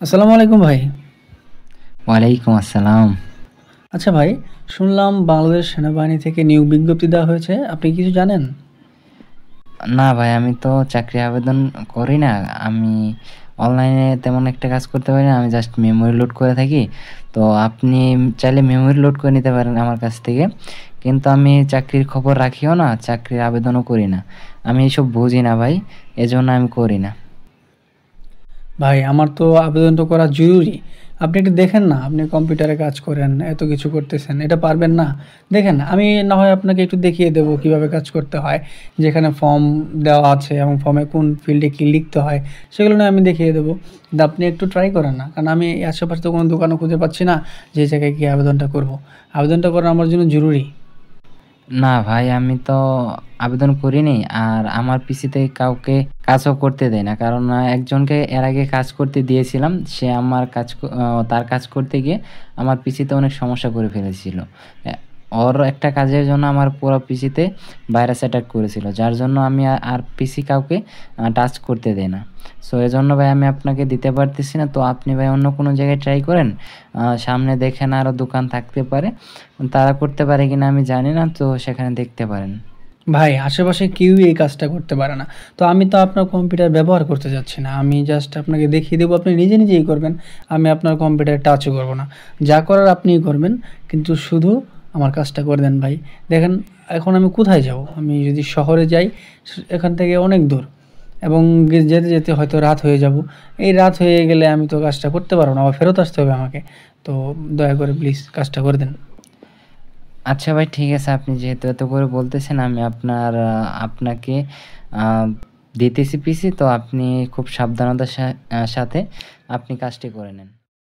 আসসালামু আলাইকুম ভাই। ওয়ালাইকুম আসসালাম। আচ্ছা ভাই, শুনলাম বাংলাদেশ সেনাবাহিনী থেকে নিয়োগ বিজ্ঞপ্তি দেওয়া হয়েছে। আপনি কিছু জানেন? না ভাই, আমি তো চাকরি আবেদন করি না। আমি অনলাইনে তেমন একটা কাজ করতে পারি না। আমি জাস্ট মেমোরি লোড করে থাকি। তো আপনি চাইলে মেমোরি লোড করে নিতে পারেন আমার কাছ থেকে। কিন্তু আমি চাকরির খবর রাখিও না, চাকরির আবেদনও করি না। আমি এসব বুঝি না ভাই, এজন্য আমি করি না। ভাই আমার তো আবেদনটা করা জরুরি। আপনি একটু দেখেন না, আপনি কম্পিউটারে কাজ করেন, এত কিছু করতেছেন, এটা পারবেন না? দেখেন, আমি না হয় আপনাকে একটু দেখিয়ে দেবো কিভাবে কাজ করতে হয়। যেখানে ফর্ম দেওয়া আছে এবং ফর্মে কোন ফিল্ডে কী লিখতে হয়, সেগুলো নয় আমি দেখিয়ে দেবো। কিন্তু আপনি একটু ট্রাই করেন না। কারণ আমি আশেপাশে তো কোনো দোকানও খুঁজে পাচ্ছি না যে জায়গায় গিয়ে আবেদনটা করব। আবেদনটা করা আমার জন্য জরুরি। না ভাই, আমি তো আবেদন করিনি। আর আমার পিসিতে কাউকে কাজও করতে দেয় না। কারণ একজনকে এর আগে কাজ করতে দিয়েছিলাম। সে আমার তার কাজ করতে গিয়ে আমার পিসিতে অনেক সমস্যা করে ফেলেছিল। অ্যা ওর একটা কাজের জন্য আমার পুরো পিসিতে ভাইরাস অ্যাটাক করেছিল। যার জন্য আমি আর পিসি কাউকে টাচ করতে দেই না। সো এজন্য ভাই আমি আপনাকে দিতে পারতেছি না। তো আপনি ভাই অন্য কোনো জায়গায় ট্রাই করেন। সামনে দেখেন আরও দোকান থাকতে পারে। তারা করতে পারে কিনা আমি জানি না, তো সেখানে দেখতে পারেন। ভাই আশেপাশে কেউই এই কাজটা করতে পারে না। তো আমি তো আপনার কম্পিউটার ব্যবহার করতে যাচ্ছি না। আমি জাস্ট আপনাকে দেখিয়ে দেবো, আপনি নিজে, নিজেই করবেন। আমি আপনার কম্পিউটারে টাচও করব না। যা করার আপনিই করবেন। কিন্তু শুধু আমার কাজটা করে দেন ভাই। দেখেন, এখন আমি কোথায় যাব? আমি যদি শহরে যাই, এখান থেকে অনেক দূর এবং যেতে, যেতে হয়তো রাত হয়ে যাব। এই রাত হয়ে গেলে আমি তো কাজটা করতে পারব না। আবার ফেরত আসতে হবে আমাকে। তো দয়া করে প্লিজ কাজটা করে দেন। আচ্ছা ভাই, ঠিক আছে। আপনি যেহেতু এত করে বলতেছেন, আমি আপনাকে আ দিতেছি পিসি। তো আপনি খুব সাবধানতার সাথে আপনি কাজটি করে নেন।